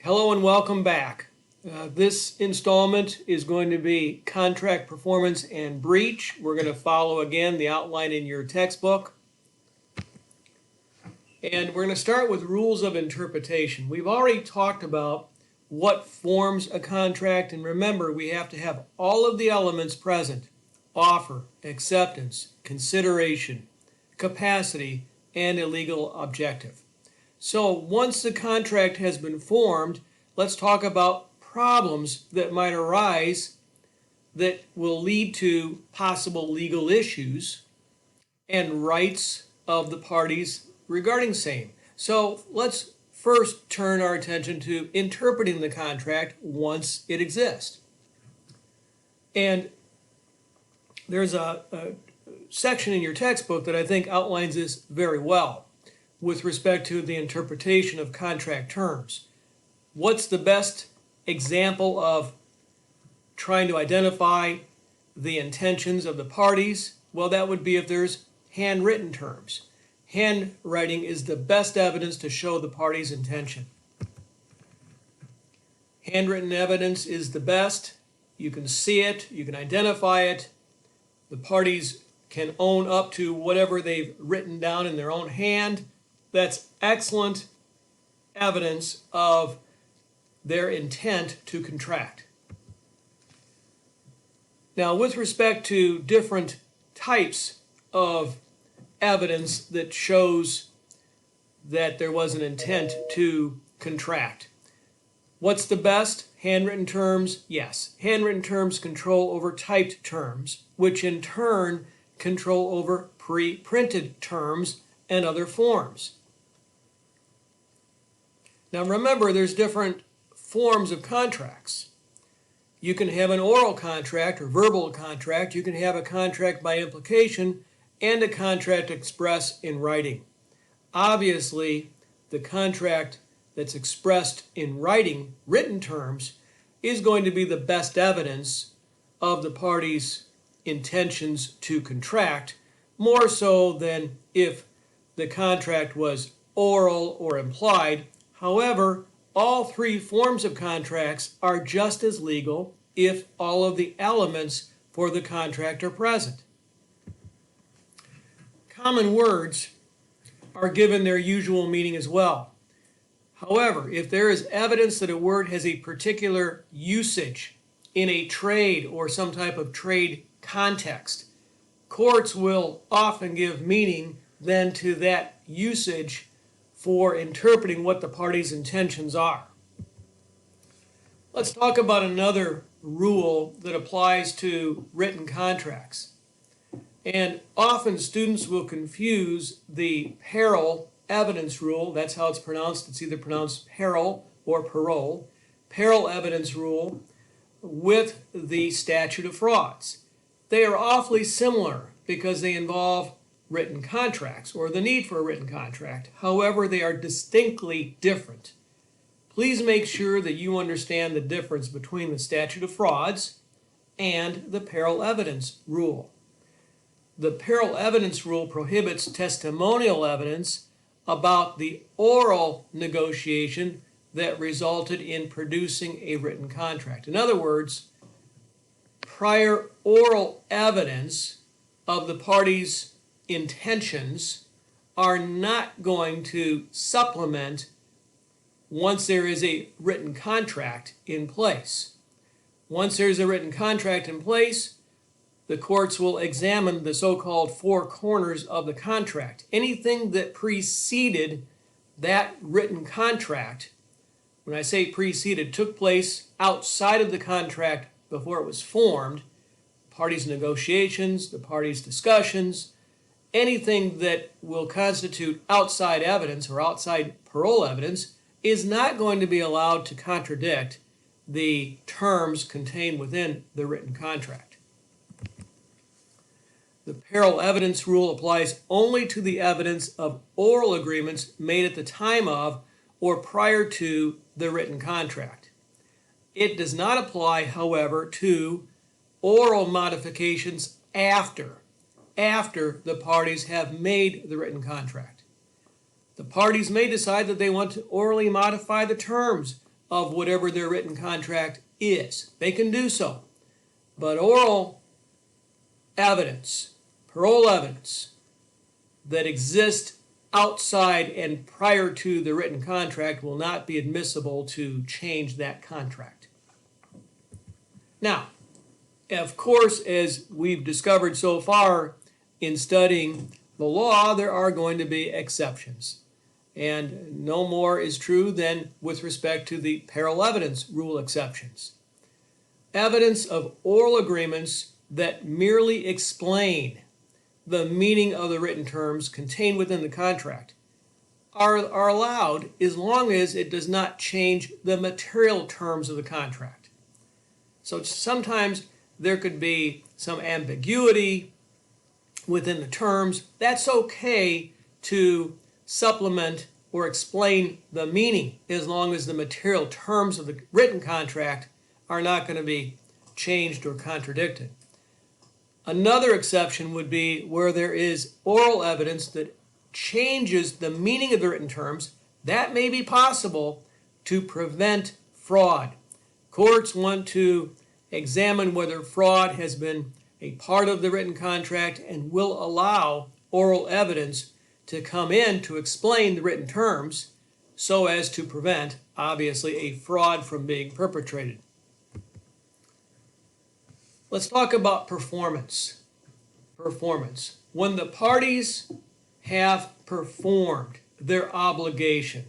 Hello and welcome back. This installment is going to be contract performance and breach. We're going to follow again the outline in your textbook. And we're going to start with rules of interpretation. We've already talked about what forms a contract, and remember, we have to have all of the elements present: offer, acceptance, consideration, capacity, and a legal objective. So once the contract has been formed, let's talk about problems that might arise that will lead to possible legal issues and rights of the parties regarding same. So let's first turn our attention to interpreting the contract once it exists. And there's a section in your textbook that I think outlines this very well with respect to the interpretation of contract terms. What's the best example of trying to identify the intentions of the parties? Well, that would be if there's handwritten terms. Handwriting is the best evidence to show the party's intention. Handwritten evidence is the best. You can see it, you can identify it. The parties can own up to whatever they've written down in their own hand. That's excellent evidence of their intent to contract. Now, with respect to different types of evidence that shows that there was an intent to contract, what's the best? Handwritten terms? Yes. Handwritten terms control over typed terms, which in turn control over pre-printed terms and other forms. Now remember, there's different forms of contracts. You can have an oral contract or verbal contract. You can have a contract by implication and a contract expressed in writing. Obviously, the contract that's expressed in writing, written terms, is going to be the best evidence of the party's intentions to contract, more so than if the contract was oral or implied. However, all three forms of contracts are just as legal if all of the elements for the contract are present. Common words are given their usual meaning as well. However, if there is evidence that a word has a particular usage in a trade or some type of trade context, courts will often give meaning then to that usage for interpreting what the party's intentions are. Let's talk about another rule that applies to written contracts. And often students will confuse the parole evidence rule, that's how it's pronounced, it's either pronounced parole or parole, parole evidence rule, with the statute of frauds. They are awfully similar because they involve written contracts or the need for a written contract. However, they are distinctly different. Please make sure that you understand the difference between the statute of frauds and the parole evidence rule. The parole evidence rule prohibits testimonial evidence about the oral negotiation that resulted in producing a written contract. In other words, prior oral evidence of the parties' intentions are not going to supplement once there is a written contract in place. Once there's a written contract in place, the courts will examine the so-called four corners of the contract. Anything that preceded that written contract, when I say preceded, took place outside of the contract before it was formed, parties' negotiations, the parties' discussions, anything that will constitute outside evidence or outside parole evidence is not going to be allowed to contradict the terms contained within the written contract. The parole evidence rule applies only to the evidence of oral agreements made at the time of or prior to the written contract. It does not apply, however, to oral modifications after the parties have made the written contract. The parties may decide that they want to orally modify the terms of whatever their written contract is. They can do so. But oral evidence, parole evidence that exists outside and prior to the written contract will not be admissible to change that contract. Now, of course, as we've discovered so far in studying the law, there are going to be exceptions. And no more is true than with respect to the parole evidence rule exceptions. Evidence of oral agreements that merely explain the meaning of the written terms contained within the contract are allowed as long as it does not change the material terms of the contract. So sometimes there could be some ambiguity within the terms. That's okay to supplement or explain the meaning as long as the material terms of the written contract are not going to be changed or contradicted. Another exception would be where there is oral evidence that changes the meaning of the written terms. That may be possible to prevent fraud. Courts want to examine whether fraud has been a part of the written contract and will allow oral evidence to come in to explain the written terms so as to prevent, obviously, a fraud from being perpetrated. Let's talk about performance. Performance. When the parties have performed their obligation,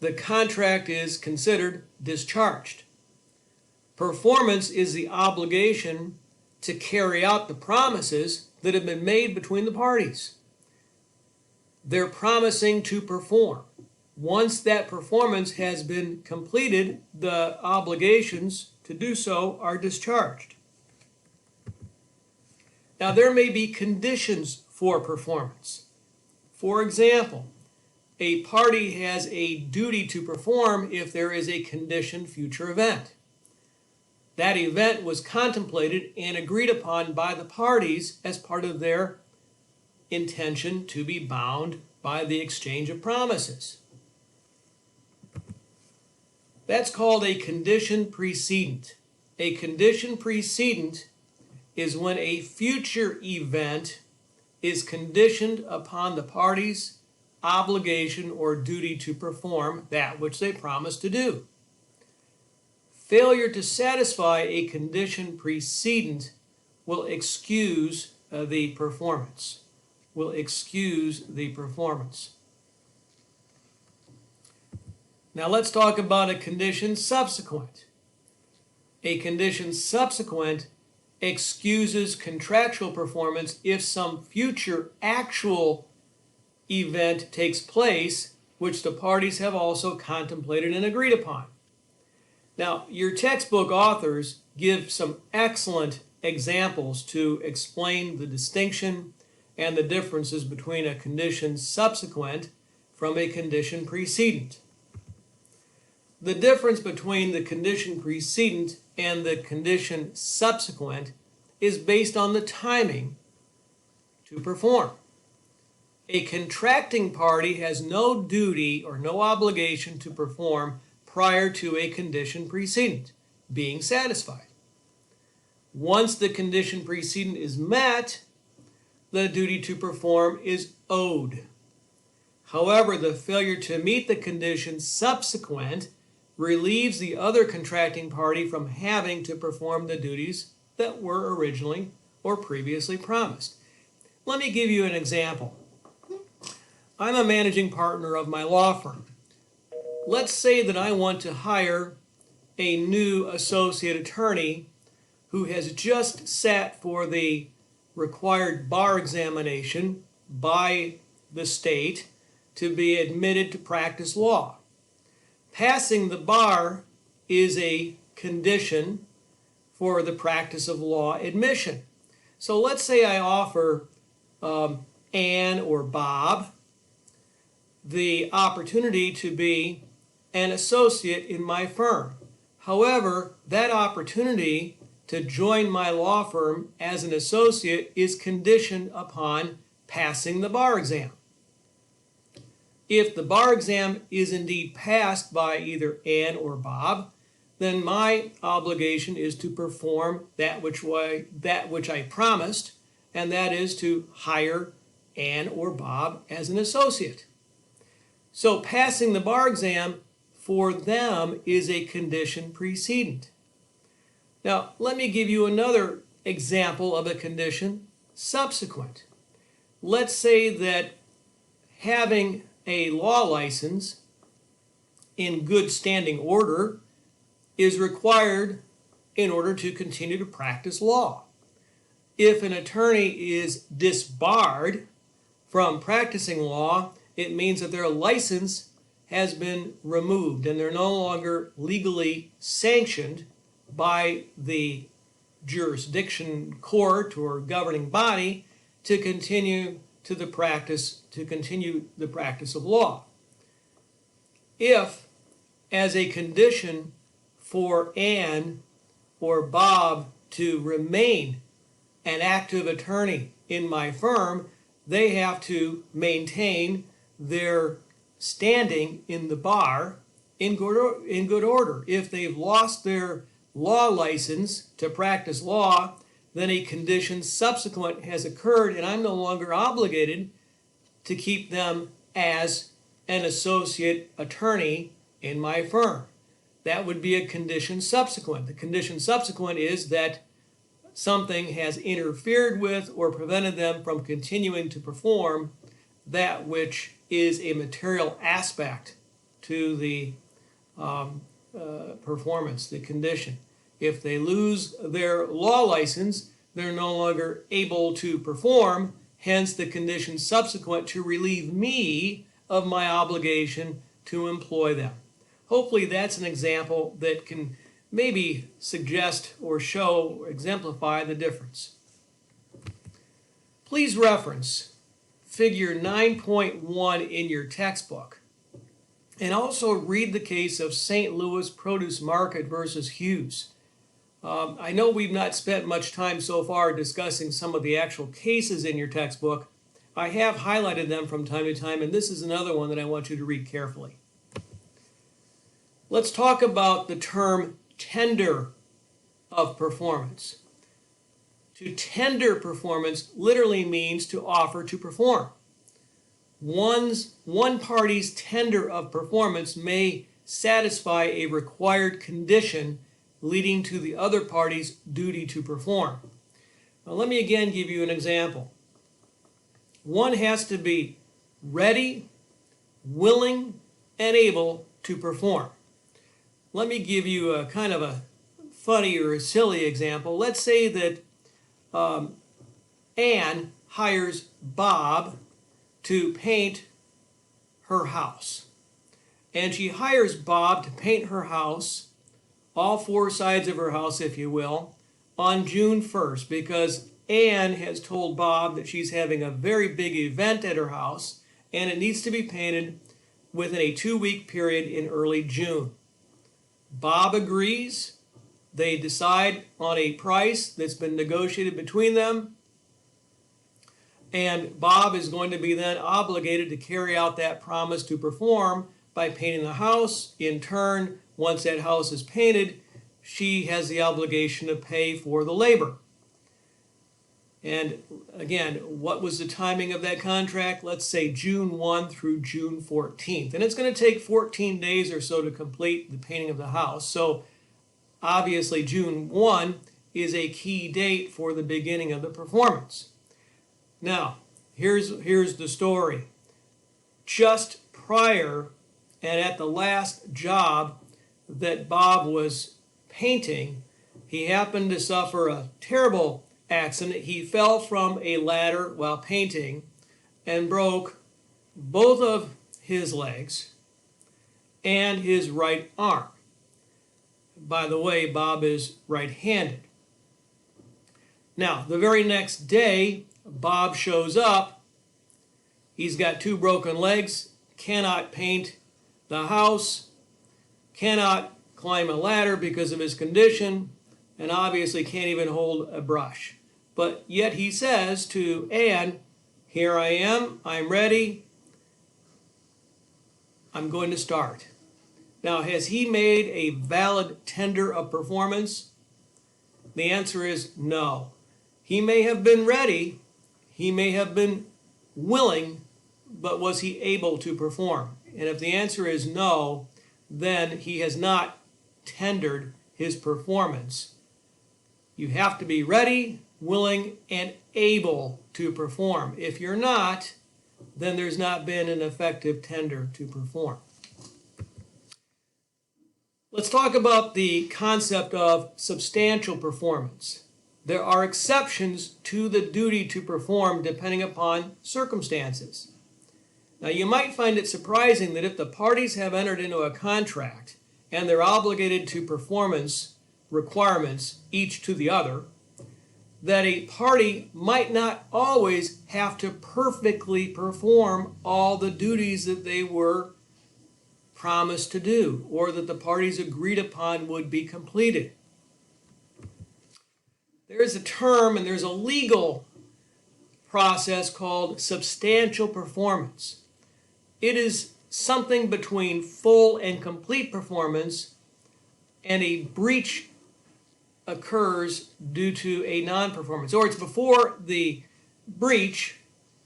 the contract is considered discharged. Performance is the obligation to carry out the promises that have been made between the parties. They're promising to perform. Once that performance has been completed, the obligations to do so are discharged. Now, there may be conditions for performance. For example, a party has a duty to perform if there is a conditioned future event. That event was contemplated and agreed upon by the parties as part of their intention to be bound by the exchange of promises. That's called a condition precedent. A condition precedent is when a future event is conditioned upon the parties' obligation or duty to perform that which they promised to do. Failure to satisfy a condition precedent will excuse the performance. Will excuse the performance. Now let's talk about a condition subsequent. A condition subsequent excuses contractual performance if some future actual event takes place which the parties have also contemplated and agreed upon. Now, your textbook authors give some excellent examples to explain the distinction and the differences between a condition subsequent from a condition precedent. The difference between the condition precedent and the condition subsequent is based on the timing to perform. A contracting party has no duty or no obligation to perform prior to a condition precedent being satisfied. Once the condition precedent is met, the duty to perform is owed. However, the failure to meet the condition subsequent relieves the other contracting party from having to perform the duties that were originally or previously promised. Let me give you an example. I'm a managing partner of my law firm. Let's say that I want to hire a new associate attorney who has just sat for the required bar examination by the state to be admitted to practice law. Passing the bar is a condition for the practice of law admission. So let's say I offer Ann or Bob the opportunity to be an associate in my firm. However, that opportunity to join my law firm as an associate is conditioned upon passing the bar exam. If the bar exam is indeed passed by either Ann or Bob, then my obligation is to perform that which I promised, and that is to hire Ann or Bob as an associate. So passing the bar exam for them is a condition precedent. Now, let me give you another example of a condition subsequent. Let's say that having a law license in good standing order is required in order to continue to practice law. If an attorney is disbarred from practicing law, it means that their license has been removed and they're no longer legally sanctioned by the jurisdiction court or governing body to continue the practice of law. If, as a condition for Ann or Bob to remain an active attorney in my firm, they have to maintain their standing in the bar in good order. If they've lost their law license to practice law, then a condition subsequent has occurred and I'm no longer obligated to keep them as an associate attorney in my firm. That would be a condition subsequent. The condition subsequent is that something has interfered with or prevented them from continuing to perform that which is a material aspect to the performance, the condition. If they lose their law license, they're no longer able to perform, hence the condition subsequent to relieve me of my obligation to employ them. Hopefully that's an example that can maybe suggest or show or exemplify the difference. Please reference figure 9.1 in your textbook and also read the case of St. Louis Produce Market versus Hughes. I know we've not spent much time so far discussing some of the actual cases in your textbook. I have highlighted them from time to time, and this is another one that I want you to read carefully. Let's talk about the term tender of performance. To tender performance literally means to offer to perform. One party's tender of performance may satisfy a required condition leading to the other party's duty to perform. Now, let me again give you an example. One has to be ready, willing, and able to perform. Let me give you a kind of a funny or a silly example. Let's say that Ann hires Bob to paint her house. And she hires Bob to paint her house, all four sides of her house, if you will, on June 1st, because Ann has told Bob that she's having a very big event at her house, and it needs to be painted within a 2-week period in early June. Bob agrees. They decide on a price that's been negotiated between them, and Bob is going to be then obligated to carry out that promise to perform by painting the house. In turn, once that house is painted, she has the obligation to pay for the labor. And again, what was the timing of that contract? Let's say June 1 through June 14th. And it's going to take 14 days or so to complete the painting of the house. So obviously June 1 is a key date for the beginning of the performance. Now, here's the story. Just prior and at the last job that Bob was painting, he happened to suffer a terrible accident. He fell from a ladder while painting and broke both of his legs and his right arm. By the way, Bob is right-handed. Now, the very next day, Bob shows up. He's got 2 broken legs, cannot paint the house, cannot climb a ladder because of his condition, and obviously can't even hold a brush. But yet he says to Ann, "Here I am, I'm ready. I'm going to start. Now, has he made a valid tender of performance? The answer is no. He may have been ready, he may have been willing, but was he able to perform? And if the answer is no, then he has not tendered his performance. You have to be ready, willing, and able to perform. If you're not, then there's not been an effective tender to perform. Let's talk about the concept of substantial performance. There are exceptions to the duty to perform depending upon circumstances. Now, you might find it surprising that if the parties have entered into a contract and they're obligated to performance requirements each to the other, that a party might not always have to perfectly perform all the duties that they were promised to do or that the parties agreed upon would be completed. There's a term and there's a legal process called substantial performance. It is something between full and complete performance, and a breach occurs due to a non-performance, or it's before the breach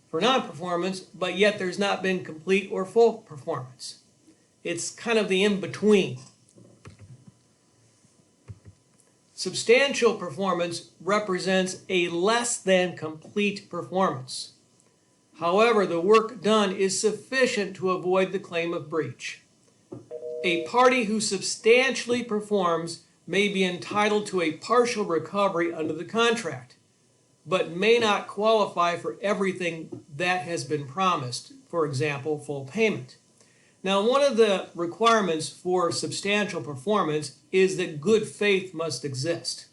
for non-performance, but yet there's not been complete or full performance. It's kind of the in-between. Substantial performance represents a less than complete performance. However, the work done is sufficient to avoid the claim of breach. A party who substantially performs may be entitled to a partial recovery under the contract, but may not qualify for everything that has been promised, for example, full payment. Now, one of the requirements for substantial performance is that good faith must exist.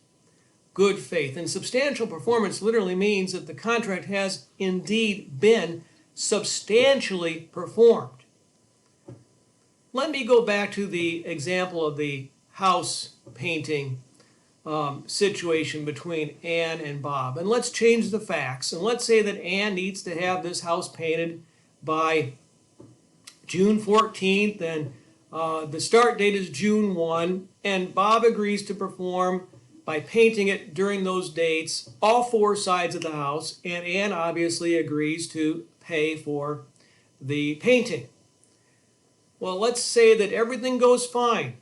Good faith. And substantial performance literally means that the contract has indeed been substantially performed. Let me go back to the example of the house painting situation between Ann and Bob. And let's change the facts. And let's say that Ann needs to have this house painted by June 14th, and the start date is June 1, and Bob agrees to perform by painting it during those dates, all four sides of the house, and Ann obviously agrees to pay for the painting. Well, let's say that everything goes fine.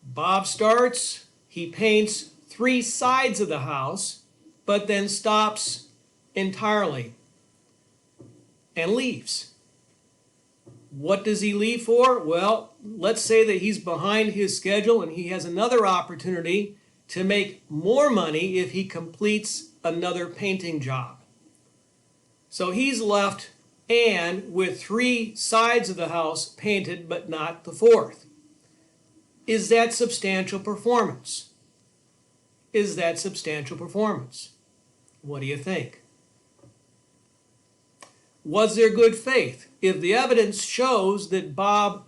Bob starts, he paints 3 sides of the house, but then stops entirely and leaves. What does he leave for? Well, let's say that he's behind his schedule and he has another opportunity to make more money if he completes another painting job. So he's left Ann with 3 sides of the house painted, but not the 4th. Is that substantial performance? Is that substantial performance? What do you think? Was there good faith? If the evidence shows that Bob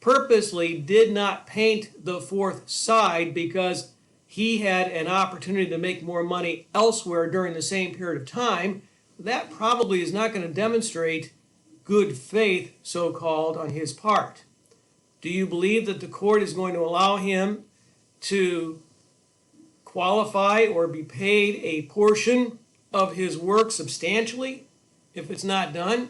purposely did not paint the 4th side because he had an opportunity to make more money elsewhere during the same period of time, that probably is not going to demonstrate good faith, so-called, on his part. Do you believe that the court is going to allow him to qualify or be paid a portion of his work substantially if it's not done?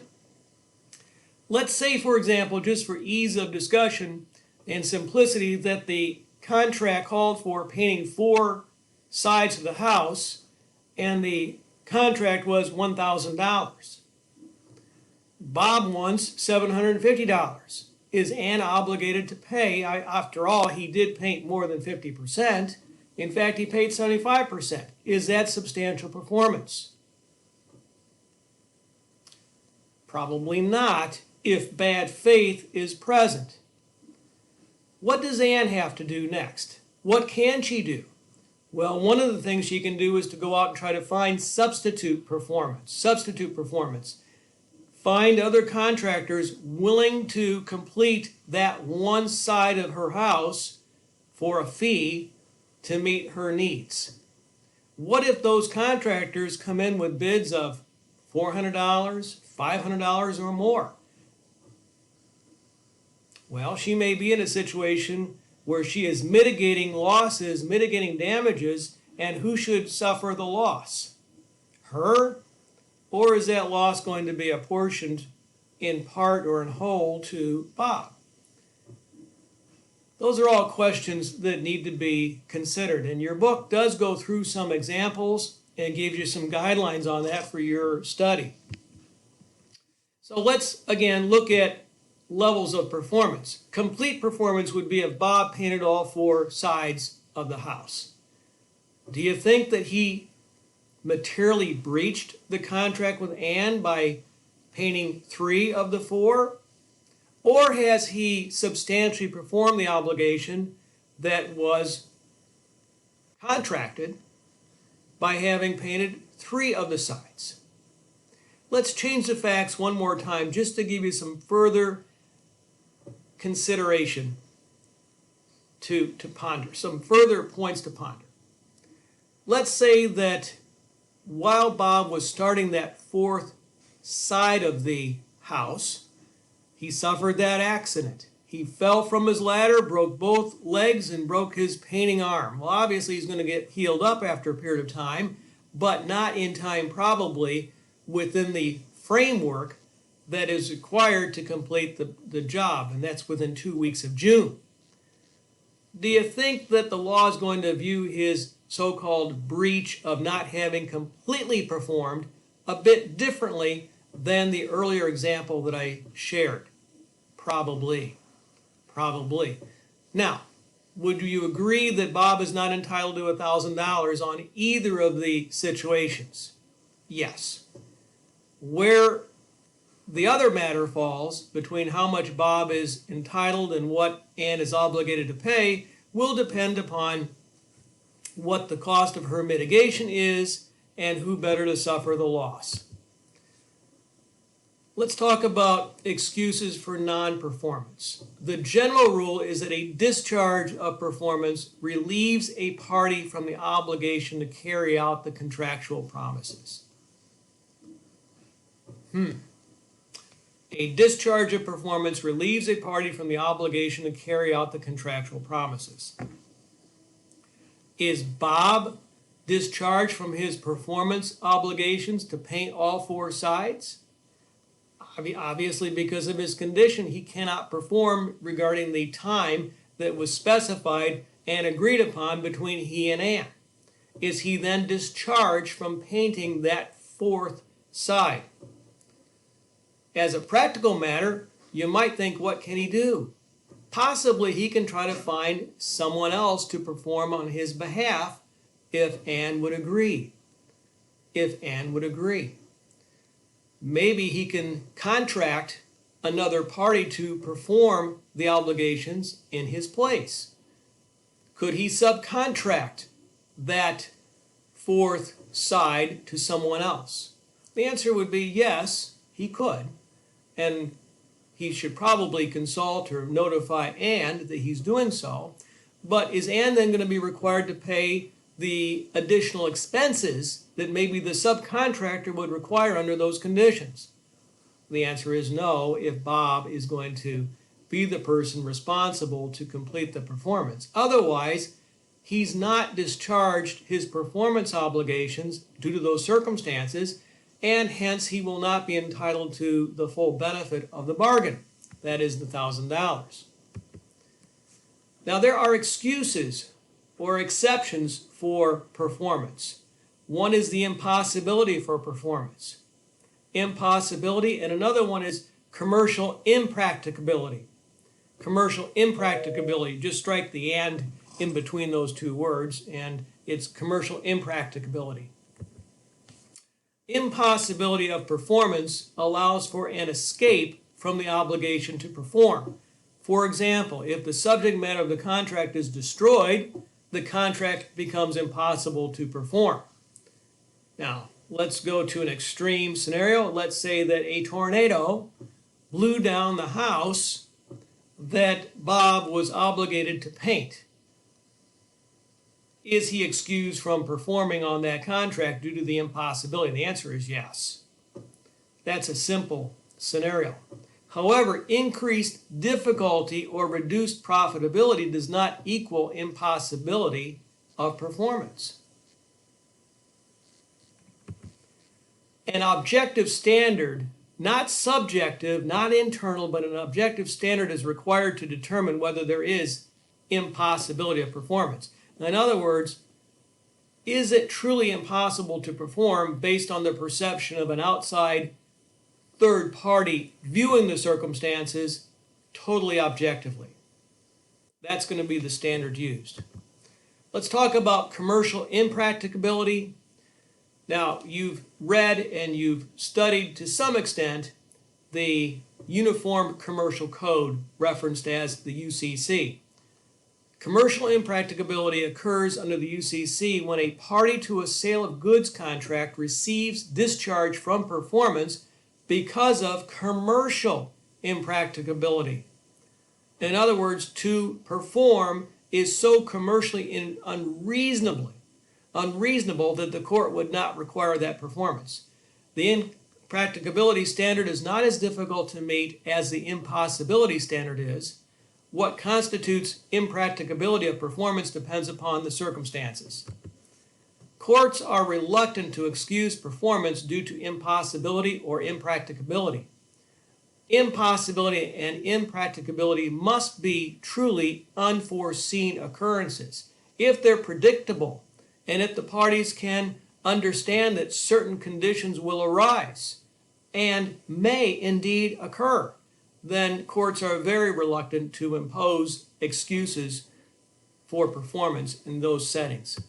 Let's say, for example, just for ease of discussion and simplicity, that the contract called for painting 4 sides of the house, and the contract was $1,000. Bob wants $750. Is Ann obligated to pay? After all, he did paint more than 50%. In fact, he paid 75%. Is that substantial performance? Probably not, if bad faith is present. What does Ann have to do next? What can she do? Well, one of the things she can do is to go out and try to find substitute performance. Substitute performance. Find other contractors willing to complete that one side of her house for a fee to meet her needs. What if those contractors come in with bids of $400, $500 or more? Well, she may be in a situation where she is mitigating losses, mitigating damages, and who should suffer the loss? Her? Or is that loss going to be apportioned in part or in whole to Bob? Those are all questions that need to be considered. And your book does go through some examples and gives you some guidelines on that for your study. So let's, again, look at levels of performance. Complete performance would be if Bob painted all 4 sides of the house. Do you think that he materially breached the contract with Ann by painting 3 of the 4? Or has he substantially performed the obligation that was contracted by having painted 3 of the sides? Let's change the facts one more time just to give you some further consideration to ponder, some further points to ponder. Let's say that while Bob was starting that 4th side of the house, he suffered that accident. He fell from his ladder, broke both legs, and broke his painting arm. Well, obviously he's going to get healed up after a period of time, but not in time probably within the framework that is required to complete the job, and that's within 2 weeks of June. Do you think that the law is going to view his so-called breach of not having completely performed a bit differently than the earlier example that I shared? Probably. Probably. Now, would you agree that Bob is not entitled to $1,000 on either of the situations? Yes. Where the other matter falls between how much Bob is entitled and what Ann is obligated to pay will depend upon what the cost of her mitigation is and who better to suffer the loss. Let's talk about excuses for non-performance. The general rule is that a discharge of performance relieves a party from the obligation to carry out the contractual promises. A discharge of performance relieves a party from the obligation to carry out the contractual promises. Is Bob discharged from his performance obligations to paint all 4 sides? Obviously, because of his condition, he cannot perform regarding the time that was specified and agreed upon between he and Ann. Is he then discharged from painting that 4th side? As a practical matter, you might think, what can he do? Possibly he can try to find someone else to perform on his behalf if Ann would agree. If Ann would agree. Maybe he can contract another party to perform the obligations in his place. Could he subcontract that 4th side to someone else? The answer would be yes, he could. And he should probably consult or notify Ann that he's doing so. But is Ann then going to be required to pay the additional expenses that maybe the subcontractor would require under those conditions? The answer is no, if Bob is going to be the person responsible to complete the performance. Otherwise, he's not discharged his performance obligations due to those circumstances, and hence he will not be entitled to the full benefit of the bargain. That is the $1,000. Now, there are excuses or exceptions for performance. One is the impossibility for performance. Impossibility, and another one is commercial impracticability. Commercial impracticability, just strike the and in between those 2 words, and it's commercial impracticability. Impossibility of performance allows for an escape from the obligation to perform. For example, if the subject matter of the contract is destroyed, the contract becomes impossible to perform. Now, let's go to an extreme scenario. Let's say that a tornado blew down the house that Bob was obligated to paint. Is he excused from performing on that contract due to the impossibility? The answer is yes. That's a simple scenario. However, increased difficulty or reduced profitability does not equal impossibility of performance. An objective standard, not subjective, not internal, but an objective standard is required to determine whether there is impossibility of performance. In other words, is it truly impossible to perform based on the perception of an outside third party viewing the circumstances totally objectively? That's going to be the standard used. Let's talk about commercial impracticability. Now, you've read and you've studied to some extent the Uniform Commercial Code, referenced as the UCC. Commercial impracticability occurs under the UCC when a party to a sale of goods contract receives discharge from performance because of commercial impracticability. In other words, to perform is so commercially unreasonable that the court would not require that performance. The impracticability standard is not as difficult to meet as the impossibility standard is. What constitutes impracticability of performance depends upon the circumstances. Courts are reluctant to excuse performance due to impossibility or impracticability. Impossibility and impracticability must be truly unforeseen occurrences. If they're predictable, and if the parties can understand that certain conditions will arise and may indeed occur, then courts are very reluctant to impose excuses for performance in those settings.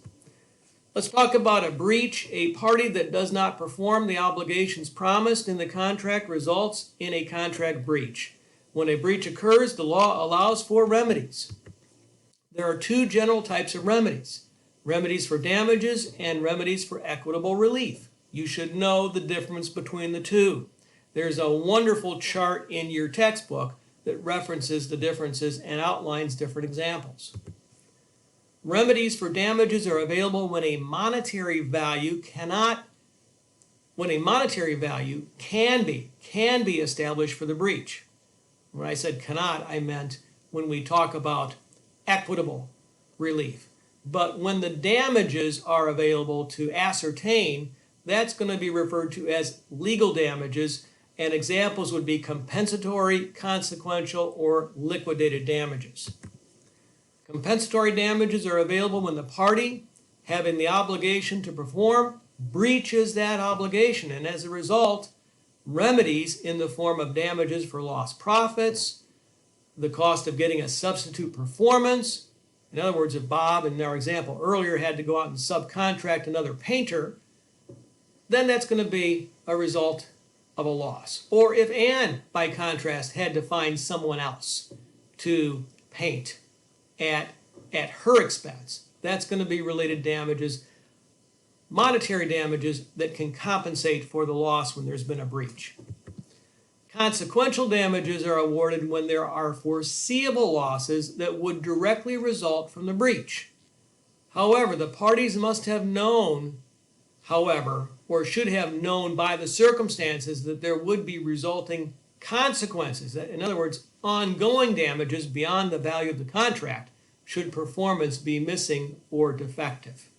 Let's talk about a breach. A party that does not perform the obligations promised in the contract results in a contract breach. When a breach occurs, the law allows for remedies. There are two general types of remedies: remedies for damages and remedies for equitable relief. You should know the difference between the two. There's a wonderful chart in your textbook that references the differences and outlines different examples. Remedies for damages are available when a monetary value can be established for the breach. When I said cannot, I meant when we talk about equitable relief. But when the damages are available to ascertain, that's going to be referred to as legal damages, and examples would be compensatory, consequential, or liquidated damages. Compensatory damages are available when the party having the obligation to perform breaches that obligation, and as a result, remedies in the form of damages for lost profits, the cost of getting a substitute performance. In other words, if Bob, in our example earlier, had to go out and subcontract another painter, then that's going to be a result of a loss. Or if Anne, by contrast, had to find someone else to paint at her expense, that's going to be related damages, monetary damages that can compensate for the loss when there's been a breach. Consequential damages are awarded when there are foreseeable losses that would directly result from the breach. However, the parties must have known, or should have known by the circumstances, that there would be resulting consequences. In other words, ongoing damages beyond the value of the contract should performance be missing or defective.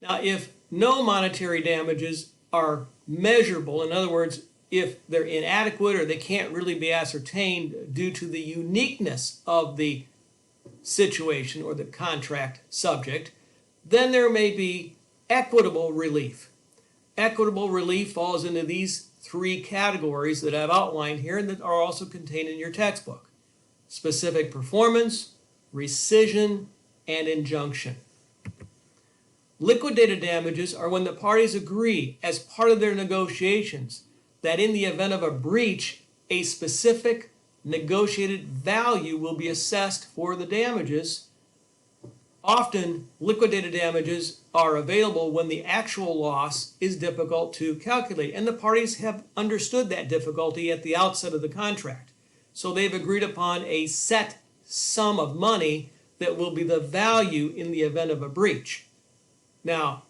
Now, if no monetary damages are measurable, in other words, if they're inadequate or they can't really be ascertained due to the uniqueness of the situation or the contract subject, then there may be equitable relief. Equitable relief falls into these three categories that I've outlined here and that are also contained in your textbook: specific performance, rescission, and injunction. Liquidated damages are when the parties agree as part of their negotiations that in the event of a breach, a specific negotiated value will be assessed for the damages. Often, liquidated damages are available when the actual loss is difficult to calculate, and the parties have understood that difficulty at the outset of the contract. So they've agreed upon a set sum of money that will be the value in the event of a breach. Now,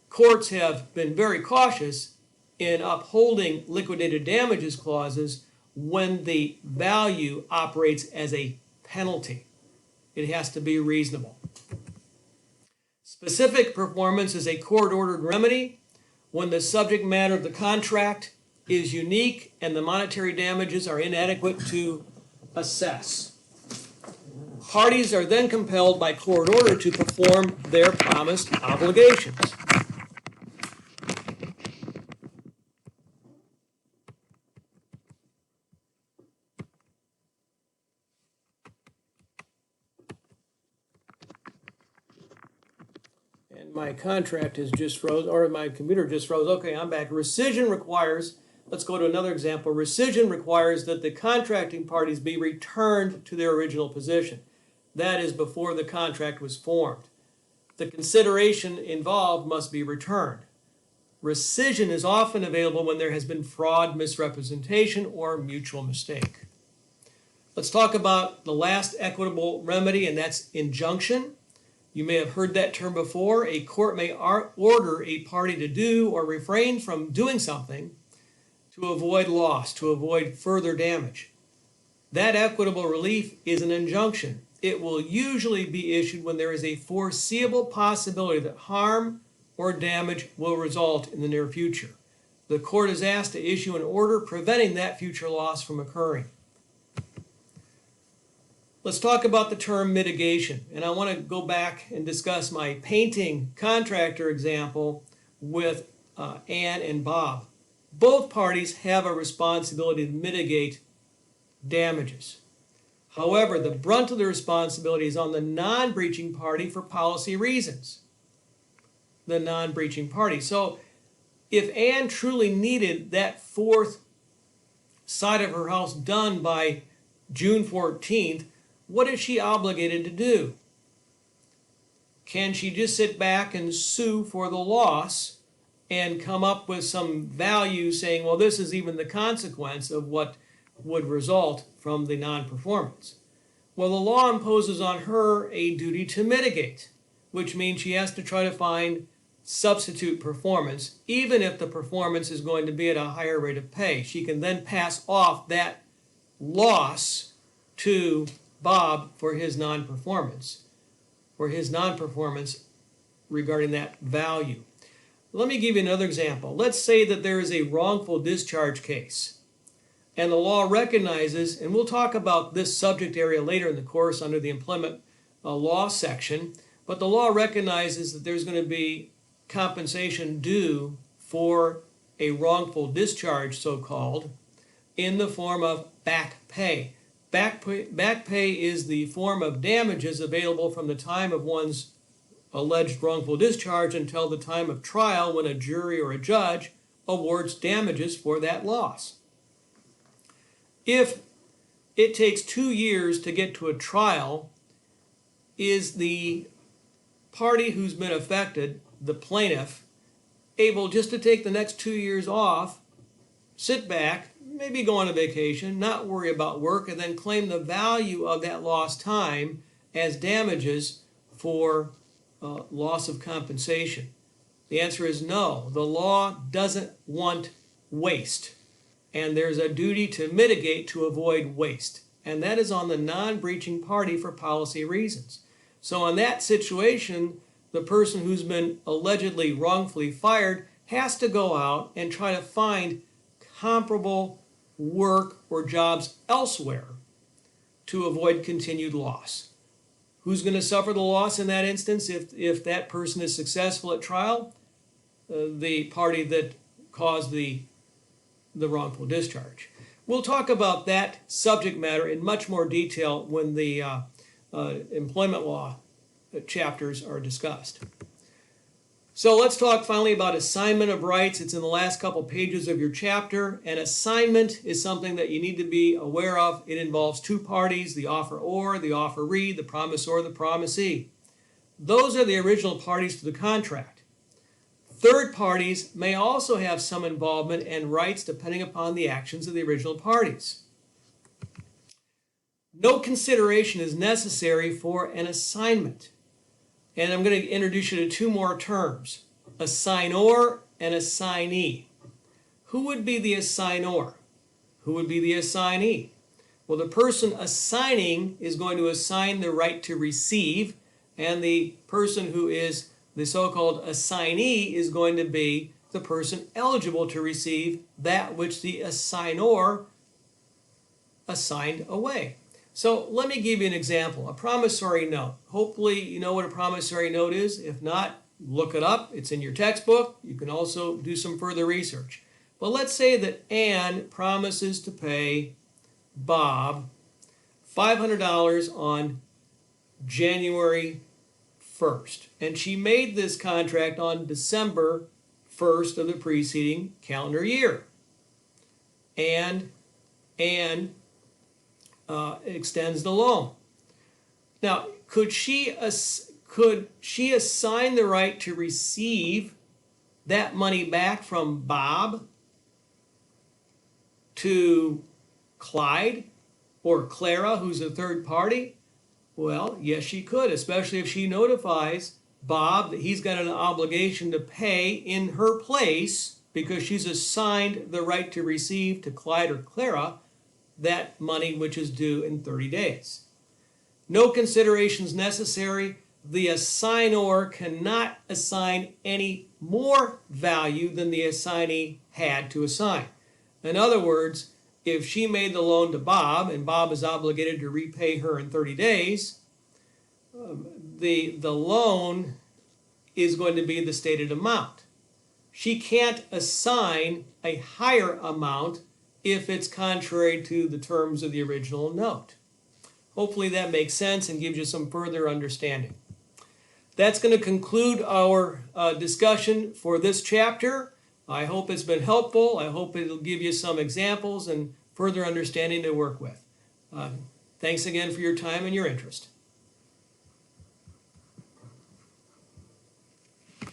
courts have been very cautious in upholding liquidated damages clauses when the value operates as a penalty. It has to be reasonable. Specific performance is a court-ordered remedy when the subject matter of the contract is unique and the monetary damages are inadequate to assess. Parties are then compelled by court order to perform their promised obligations. And my contract has just froze, or my computer just froze. Okay, I'm back. Rescission requires, let's go to another example. Rescission requires that the contracting parties be returned to their original position. That is before the contract was formed. The consideration involved must be returned. Rescission is often available when there has been fraud, misrepresentation, or mutual mistake. Let's talk about the last equitable remedy, and that's injunction. You may have heard that term before. A court may order a party to do or refrain from doing something to avoid loss, to avoid further damage. That equitable relief is an injunction. It will usually be issued when there is a foreseeable possibility that harm or damage will result in the near future. The court is asked to issue an order preventing that future loss from occurring. Let's talk about the term mitigation. And I want to go back and discuss my painting contractor example with Ann and Bob. Both parties have a responsibility to mitigate damages. However, the brunt of the responsibility is on the non-breaching party for policy reasons. The non-breaching party. So if Ann truly needed that fourth side of her house done by June 14th, what is she obligated to do? Can she just sit back and sue for the loss and come up with some value saying, well, this is even the consequence of what would result from the non-performance? Well, the law imposes on her a duty to mitigate, which means she has to try to find substitute performance, even if the performance is going to be at a higher rate of pay. She can then pass off that loss to Bob for his non-performance, regarding that value. Let me give you another example. Let's say that there is a wrongful discharge case, and the law recognizes, and we'll talk about this subject area later in the course under the employment law section, but the law recognizes that there's going to be compensation due for a wrongful discharge, so-called, in the form of back pay. Back pay is the form of damages available from the time of one's alleged wrongful discharge until the time of trial, when a jury or a judge awards damages for that loss. If it takes 2 years to get to a trial, is the party who's been affected, the plaintiff, able just to take the next 2 years off, sit back, maybe go on a vacation, not worry about work, and then claim the value of that lost time as damages for loss of compensation? The answer is no. The law doesn't want waste, and there's a duty to mitigate to avoid waste, and that is on the non-breaching party for policy reasons. So in that situation, the person who's been allegedly wrongfully fired has to go out and try to find comparable work or jobs elsewhere to avoid continued loss. Who's going to suffer the loss in that instance if that person is successful at trial? The party that caused the wrongful discharge. We'll talk about that subject matter in much more detail when the employment law chapters are discussed. So let's talk finally about assignment of rights. It's in the last couple pages of your chapter. An assignment is something that you need to be aware of. It involves two parties, the offeror, the offeree, the promisor, the promisee. Those are the original parties to the contract. Third parties may also have some involvement and rights depending upon the actions of the original parties. No consideration is necessary for an assignment. And I'm going to introduce you to two more terms, assignor and assignee. who would be the assignor? Who would be the assignee? Well, the person assigning is going to assign the right to receive, and the person who is the so-called assignee is going to be the person eligible to receive that which the assignor assigned away. So let me give you an example, a promissory note. Hopefully you know what a promissory note is. If not, look it up. It's in your textbook. You can also do some further research. But let's say that Anne promises to pay Bob $500 on January 1st. And she made this contract on December 1st of the preceding calendar year. And Anne extends the loan. Now, could she assign the right to receive that money back from Bob to Clyde or Clara, who's a third party? Well, yes, she could, especially if she notifies Bob that he's got an obligation to pay in her place because she's assigned the right to receive to Clyde or Clara that money which is due in 30 days. No considerations necessary. The assignor cannot assign any more value than the assignee had to assign. In other words, if she made the loan to Bob and Bob is obligated to repay her in 30 days, the loan is going to be the stated amount. She can't assign a higher amount if it's contrary to the terms of the original note. Hopefully that makes sense and gives you some further understanding. That's going to conclude our discussion for this chapter. I hope it's been helpful. I hope it'll give you some examples and further understanding to work with. Thanks again for your time and your interest.